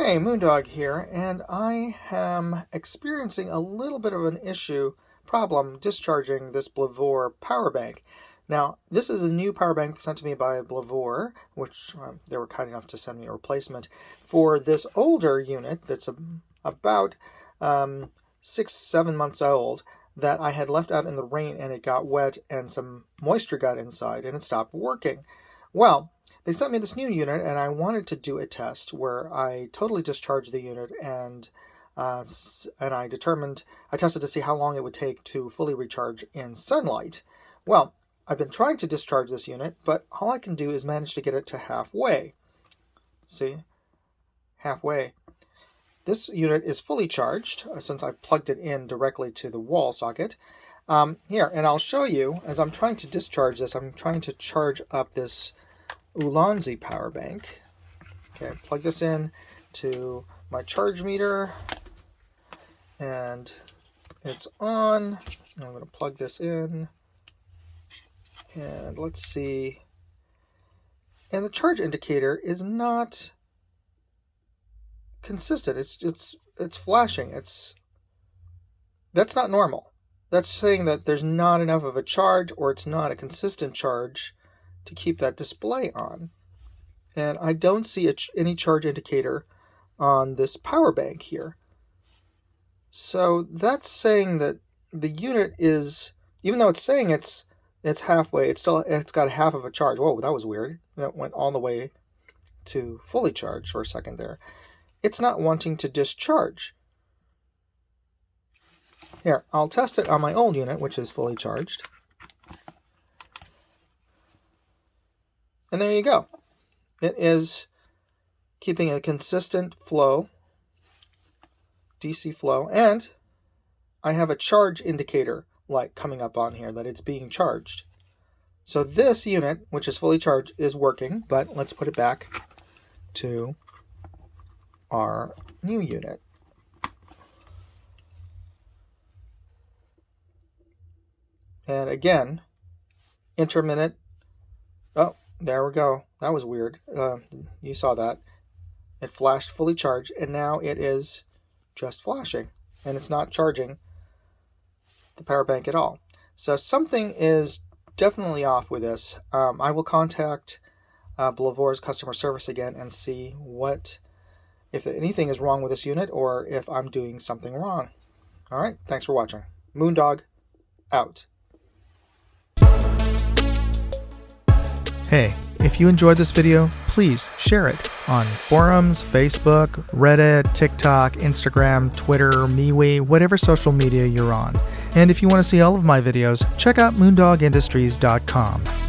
Hey, Moondog here, and I am experiencing a little bit of an problem discharging this Blavor power bank. Now, this is a new power bank sent to me by Blavor, which they were kind enough to send me a replacement for this older unit that's about 6-7 months old that I had left out in the rain, and it got wet and some moisture got inside and it stopped working. Well, they sent me this new unit, and I wanted to do a test where I totally discharged the unit, and I tested to see how long it would take to fully recharge in sunlight. Well, I've been trying to discharge this unit, but all I can do is manage to get it to halfway. See? Halfway. This unit is fully charged since I've plugged it in directly to the wall socket. Here, and I'll show you, as I'm trying to discharge this, I'm trying to charge up this Ulanzi power bank. Okay, plug this in to my charge meter, and it's on. I'm going to plug this in, and let's see. And the charge indicator is not consistent. It's flashing. That's not normal. That's saying that there's not enough of a charge, or it's not a consistent charge to keep that display on. And I don't see any charge indicator on this power bank here. So that's saying that the unit is, even though it's saying it's halfway, it's got half of a charge. Whoa, that was weird. That went all the way to fully charged for a second there. It's not wanting to discharge. Here, I'll test it on my old unit, which is fully charged. And there you go. It is keeping a consistent flow, DC flow, and I have a charge indicator light coming up on here that it's being charged. So this unit, which is fully charged, is working, but let's put it back to our new unit. And again, intermittent. Oh, there we go. That was weird. You saw that. It flashed fully charged, and now it is just flashing, and it's not charging the power bank at all. So something is definitely off with this. I will contact Blavor's customer service again and see if anything is wrong with this unit, or if I'm doing something wrong. All right, thanks for watching. Moondog, out. Hey, if you enjoyed this video, please share it on forums, Facebook, Reddit, TikTok, Instagram, Twitter, MeWe, whatever social media you're on. And if you want to see all of my videos, check out moondogindustries.com.